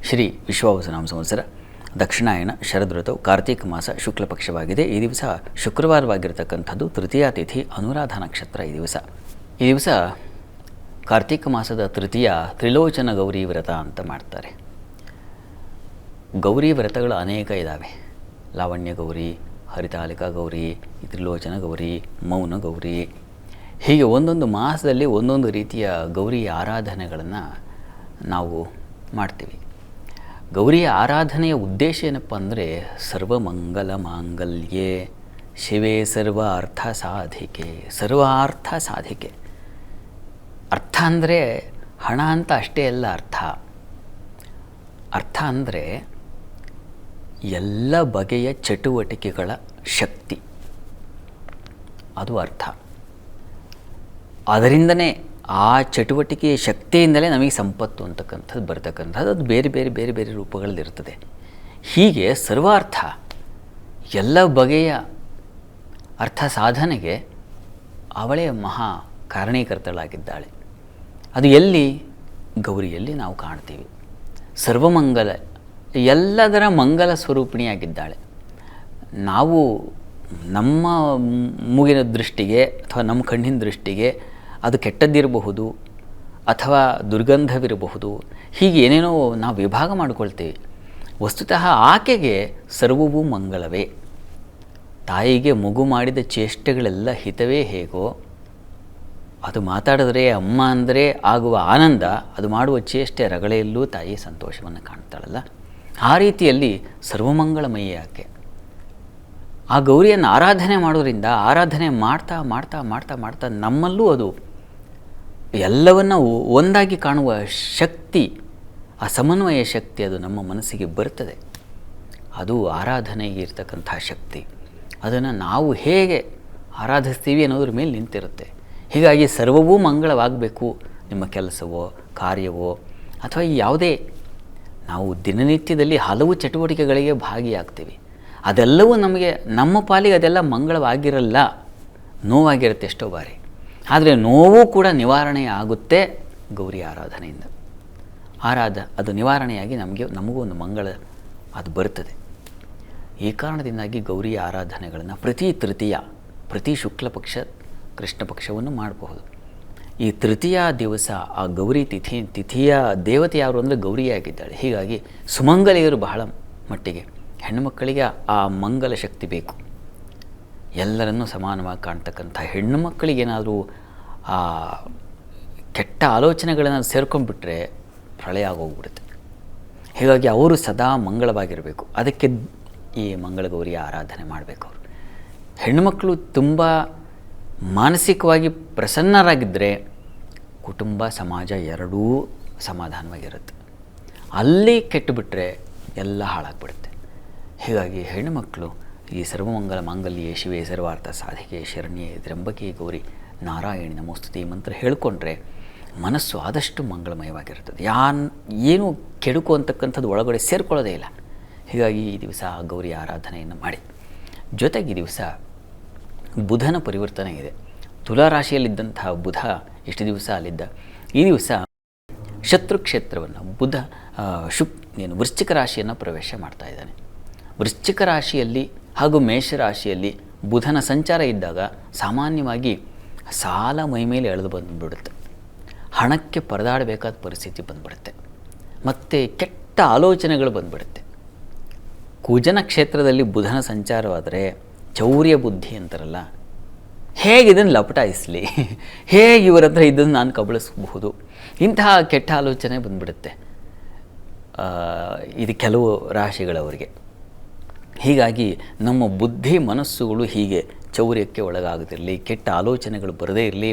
ಶ್ರೀ ವಿಶ್ವಾವಸುನಾಮ ಸಂವತ್ಸರ ದಕ್ಷಿಣಾಯನ ಶರದೃತವು ಕಾರ್ತೀಕ ಮಾಸ ಶುಕ್ಲ ಪಕ್ಷವಾಗಿದೆ. ಈ ದಿವಸ ಶುಕ್ರವಾರವಾಗಿರತಕ್ಕಂಥದ್ದು, ತೃತೀಯ ತಿಥಿ, ಅನುರಾಧ ನಕ್ಷತ್ರ. ಈ ದಿವಸ ಕಾರ್ತೀಕ ಮಾಸದ ತೃತೀಯ ತ್ರಿಲೋಚನ ಗೌರಿ ವ್ರತ ಅಂತ ಮಾಡ್ತಾರೆ. ಗೌರಿ ವ್ರತಗಳು ಅನೇಕ ಇದ್ದಾವೆ. ಲಾವಣ್ಯ ಗೌರಿ, ಹರಿತಾಲಿಕಾ ಗೌರಿ, ತ್ರಿಲೋಚನ ಗೌರಿ, ಮೌನ ಗೌರಿ, ಹೀಗೆ ಒಂದೊಂದು ಮಾಸದಲ್ಲಿ ಒಂದೊಂದು ರೀತಿಯ ಗೌರಿ ಆರಾಧನೆಗಳನ್ನು ನಾವು ಮಾಡ್ತೀವಿ. ಗೌರಿಯ ಆರಾಧನೆಯ ಉದ್ದೇಶ ಏನಪ್ಪ ಅಂದರೆ, ಸರ್ವಮಂಗಲ ಮಾಂಗಲ್ಯೆ ಶಿವೆ ಸರ್ವ ಅರ್ಥ ಸಾಧಿಕೆ. ಸರ್ವಾರ್ಥ ಸಾಧಿಕೆ. ಅರ್ಥ ಅಂದರೆ ಹಣ ಅಂತ ಅಷ್ಟೇ ಅಲ್ಲ. ಅರ್ಥ ಅಂದರೆ ಎಲ್ಲ ಬಗೆಯ ಚಟುವಟಿಕೆಗಳ ಶಕ್ತಿ, ಅದು ಅರ್ಥ. ಅದರಿಂದನೇ ಆ ಚಟುವಟಿಕೆಯ ಶಕ್ತಿಯಿಂದಲೇ ನಮಗೆ ಸಂಪತ್ತು ಅಂತಕ್ಕಂಥದ್ದು ಬರ್ತಕ್ಕಂಥದ್ದು. ಅದು ಬೇರೆ ಬೇರೆ ಬೇರೆ ಬೇರೆ ರೂಪಗಳಲ್ಲಿರ್ತದೆ. ಹೀಗೆ ಸರ್ವಾರ್ಥ, ಎಲ್ಲ ಬಗೆಯ ಅರ್ಥ ಸಾಧನೆಗೆ ಅವಳೇ ಮಹಾ ಕಾರಣೀಕರ್ತಳಾಗಿದ್ದಾಳೆ. ಅದು ಎಲ್ಲಿ? ಗೌರಿಯಲ್ಲಿ ನಾವು ಕಾಣ್ತೀವಿ. ಸರ್ವಮಂಗಲ, ಎಲ್ಲದರ ಮಂಗಲ ಸ್ವರೂಪಿಣಿಯಾಗಿದ್ದಾಳೆ. ನಾವು ನಮ್ಮ ಮೂಗಿನ ದೃಷ್ಟಿಗೆ ಅಥವಾ ನಮ್ಮ ಕಣ್ಣಿನ ದೃಷ್ಟಿಗೆ ಅದು ಕೆಟ್ಟದ್ದಿರಬಹುದು ಅಥವಾ ದುರ್ಗಂಧವಿರಬಹುದು, ಹೀಗೆ ಏನೇನೋ ನಾವು ವಿಭಾಗ ಮಾಡಿಕೊಳ್ತೀವಿ. ವಸ್ತುತಃ ಆಕೆಗೆ ಸರ್ವವೂ ಮಂಗಳವೇ. ತಾಯಿಗೆ ಮಗು ಮಾಡಿದ ಚೇಷ್ಟೆಗಳೆಲ್ಲ ಹಿತವೇ ಹೇಗೋ, ಅದು ಮಾತಾಡಿದ್ರೆ ಅಮ್ಮ ಅಂದರೆ ಆಗುವ ಆನಂದ, ಅದು ಮಾಡುವ ಚೇಷ್ಟೆ ರಗಳೆಯಲ್ಲೂ ತಾಯಿ ಸಂತೋಷವನ್ನು ಕಾಣ್ತಾಳಲ್ಲ, ಆ ರೀತಿಯಲ್ಲಿ ಸರ್ವಮಂಗಳಮಯಿ ಆಕೆ. ಆ ಗೌರಿಯನ್ನು ಆರಾಧನೆ ಮಾಡೋದ್ರಿಂದ, ಆರಾಧನೆ ಮಾಡ್ತಾ ಮಾಡ್ತಾ ಮಾಡ್ತಾ ಮಾಡ್ತಾ ನಮ್ಮಲ್ಲೂ ಅದು ಎಲ್ಲವನ್ನು ಒಂದಾಗಿ ಕಾಣುವ ಶಕ್ತಿ, ಆ ಸಮನ್ವಯ ಶಕ್ತಿ ಅದು ನಮ್ಮ ಮನಸ್ಸಿಗೆ ಬರ್ತದೆ. ಅದು ಆರಾಧನೆಗೆ ಇರ್ತಕ್ಕಂಥ ಶಕ್ತಿ. ಅದನ್ನು ನಾವು ಹೇಗೆ ಆರಾಧಿಸ್ತೀವಿ ಅನ್ನೋದ್ರ ಮೇಲೆ ನಿಂತಿರುತ್ತೆ. ಹೀಗಾಗಿ ಸರ್ವವೂ ಮಂಗಳವಾಗಬೇಕು. ನಿಮ್ಮ ಕೆಲಸವೋ ಕಾರ್ಯವೋ ಅಥವಾ ಯಾವುದೇ, ನಾವು ದಿನನಿತ್ಯದಲ್ಲಿ ಹಲವು ಚಟುವಟಿಕೆಗಳಿಗೆ ಭಾಗಿಯಾಗ್ತೀವಿ. ಅದೆಲ್ಲವೂ ನಮಗೆ, ನಮ್ಮ ಪಾಲಿಗೆ ಅದೆಲ್ಲ ಮಂಗಳವಾಗಿರಲ್ಲ, ನೋವಾಗಿರುತ್ತೆ ಎಷ್ಟೋ ಬಾರಿ. ಆದರೆ ನೋವು ಕೂಡ ನಿವಾರಣೆ ಆಗುತ್ತೆ ಗೌರಿ ಆರಾಧನೆಯಿಂದ. ಅದು ನಿವಾರಣೆಯಾಗಿ ನಮಗೂ ಒಂದು ಮಂಗಳ ಅದು ಬರ್ತದೆ. ಈ ಕಾರಣದಿಂದಾಗಿ ಗೌರಿ ಆರಾಧನೆಗಳನ್ನು ಪ್ರತಿ ತೃತೀಯ, ಪ್ರತಿ ಶುಕ್ಲ ಪಕ್ಷ ಕೃಷ್ಣ ಪಕ್ಷವನ್ನು ಮಾಡಬಹುದು. ಈ ತೃತೀಯ ದಿವಸ ಆ ಗೌರಿ ತಿಥಿಯ ದೇವತೆ ಯಾರು ಅಂದರೆ ಗೌರಿಯಾಗಿದ್ದಾಳೆ. ಹೀಗಾಗಿ ಸುಮಂಗಲಿಯರು ಬಹಳ ಮಟ್ಟಿಗೆ, ಹೆಣ್ಣು ಮಕ್ಕಳಿಗೆ ಆ ಮಂಗಲ ಶಕ್ತಿ ಬೇಕು. ಎಲ್ಲರನ್ನೂ ಸಮಾನವಾಗಿ ಕಾಣ್ತಕ್ಕಂಥ ಹೆಣ್ಣು ಮಕ್ಕಳಿಗೇನಾದರೂ ಆ ಕೆಟ್ಟ ಆಲೋಚನೆಗಳನ್ನು ಸೇರ್ಕೊಂಡ್ಬಿಟ್ರೆ ಪ್ರಳಯ ಆಗೋಗ್ಬಿಡುತ್ತೆ. ಹೀಗಾಗಿ ಅವರು ಸದಾ ಮಂಗಳವಾಗಿರಬೇಕು. ಅದಕ್ಕೆ ಈ ಮಂಗಳಗೌರಿಯ ಆರಾಧನೆ ಮಾಡಬೇಕು. ಅವರು ಹೆಣ್ಣುಮಕ್ಕಳು ತುಂಬ ಮಾನಸಿಕವಾಗಿ ಪ್ರಸನ್ನರಾಗಿದ್ದರೆ ಕುಟುಂಬ ಸಮಾಜ ಎರಡೂ ಸಮಾಧಾನವಾಗಿರುತ್ತೆ. ಅಲ್ಲಿ ಕೆಟ್ಟುಬಿಟ್ರೆ ಎಲ್ಲ ಹಾಳಾಗ್ಬಿಡುತ್ತೆ. ಹೀಗಾಗಿ ಹೆಣ್ಣುಮಕ್ಕಳು ಈ ಸರ್ವಮಂಗಲ ಮಾಂಗಲ್ಯೆ ಶಿವೆ ಸರ್ವಾರ್ಥ ಸಾಧಿಕೆ ಶರಣ್ಯೆ ತ್ರ್ಯಂಬಕೆ ಗೌರಿ ನಾರಾಯಣಿ ನಮೋಸ್ತುತಿ ಮಂತ್ರ ಹೇಳಿಕೊಂಡ್ರೆ ಮನಸ್ಸು ಆದಷ್ಟು ಮಂಗಳಮಯವಾಗಿರ್ತದೆ. ಏನು ಕೆಡುಕು ಅಂತಕ್ಕಂಥದ್ದು ಒಳಗಡೆ ಸೇರಿಕೊಳ್ಳೋದೇ ಇಲ್ಲ. ಹೀಗಾಗಿ ಈ ದಿವಸ ಗೌರಿ ಆರಾಧನೆಯನ್ನು ಮಾಡಿ. ಜೊತೆಗೆ ಈ ದಿವಸ ಬುಧನ ಪರಿವರ್ತನೆ ಇದೆ. ತುಲಾ ರಾಶಿಯಲ್ಲಿದ್ದಂತಹ ಬುಧ ಎಷ್ಟು ದಿವಸ ಅಲ್ಲಿದ್ದ, ಈ ದಿವಸ ಶತ್ರುಕ್ಷೇತ್ರವನ್ನು ಬುಧ ವೃಶ್ಚಿಕ ರಾಶಿಯನ್ನು ಪ್ರವೇಶ ಮಾಡ್ತಾ ಇದ್ದಾನೆ. ವೃಶ್ಚಿಕ ರಾಶಿಯಲ್ಲಿ ಹಾಗೂ ಮೇಷರಾಶಿಯಲ್ಲಿ ಬುಧನ ಸಂಚಾರ ಇದ್ದಾಗ ಸಾಮಾನ್ಯವಾಗಿ ಸಾಲ ಮೈಮೇಲೆ ಎಳೆದು ಬಂದುಬಿಡುತ್ತೆ. ಹಣಕ್ಕೆ ಪರದಾಡಬೇಕಾದ ಪರಿಸ್ಥಿತಿ ಬಂದುಬಿಡುತ್ತೆ. ಮತ್ತು ಕೆಟ್ಟ ಆಲೋಚನೆಗಳು ಬಂದುಬಿಡುತ್ತೆ. ಕುಜನ ಕ್ಷೇತ್ರದಲ್ಲಿ ಬುಧನ ಸಂಚಾರವಾದರೆ ಚೌರ್ಯ ಬುದ್ಧಿ ಅಂತಾರಲ್ಲ, ಹೇಗೆ ಇದನ್ನು ಲಪಟಾಯಿಸಲಿ, ಹೇಗೆ ಇವರ ಹತ್ರ ಇದನ್ನು ನಾನು ಕಬಳಿಸಬಹುದು, ಇಂತಹ ಕೆಟ್ಟ ಆಲೋಚನೆ ಬಂದುಬಿಡುತ್ತೆ ಇದು ಕೆಲವು ರಾಶಿಗಳವರಿಗೆ. ಹೀಗಾಗಿ ನಮ್ಮ ಬುದ್ಧಿ ಮನಸ್ಸುಗಳು ಹೀಗೆ ಚೌರ್ಯಕ್ಕೆ ಒಳಗಾಗುತ್ತಿರಲಿ, ಕೆಟ್ಟ ಆಲೋಚನೆಗಳು ಬರದೇ ಇರಲಿ.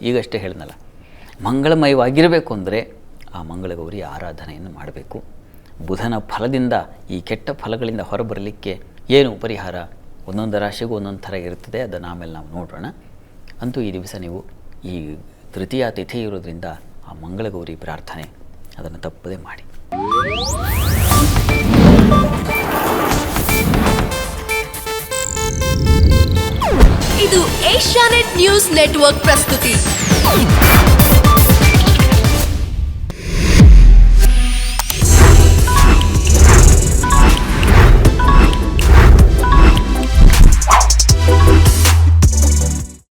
ಈಗಷ್ಟೇ ಹೇಳಿದ್ನಲ್ಲ, ಮಂಗಳಮಯವಾಗಿರಬೇಕು ಅಂದರೆ ಆ ಮಂಗಳಗೌರಿ ಆರಾಧನೆಯನ್ನು ಮಾಡಬೇಕು. ಬುಧನ ಫಲದಿಂದ, ಈ ಕೆಟ್ಟ ಫಲಗಳಿಂದ ಹೊರಬರಲಿಕ್ಕೆ ಏನು ಪರಿಹಾರ, ಒಂದೊಂದು ರಾಶಿಗೂ ಒಂದೊಂದು ಥರ ಇರ್ತದೆ. ಅದನ್ನು ಆಮೇಲೆ ನಾವು ನೋಡೋಣ. ಅಂತೂ ಈ ದಿವಸ ನೀವು ಈ ತೃತೀಯ ತಿಥಿ ಇರೋದ್ರಿಂದ ಆ ಮಂಗಳಗೌರಿ ಪ್ರಾರ್ಥನೆ ಅದನ್ನು ತಪ್ಪದೇ ಮಾಡಿ. ಇದು ಏಷ್ಯಾನೆಟ್ ನ್ಯೂಸ್ ನೆಟ್ವರ್ಕ್ ಪ್ರಸ್ತುತಿ.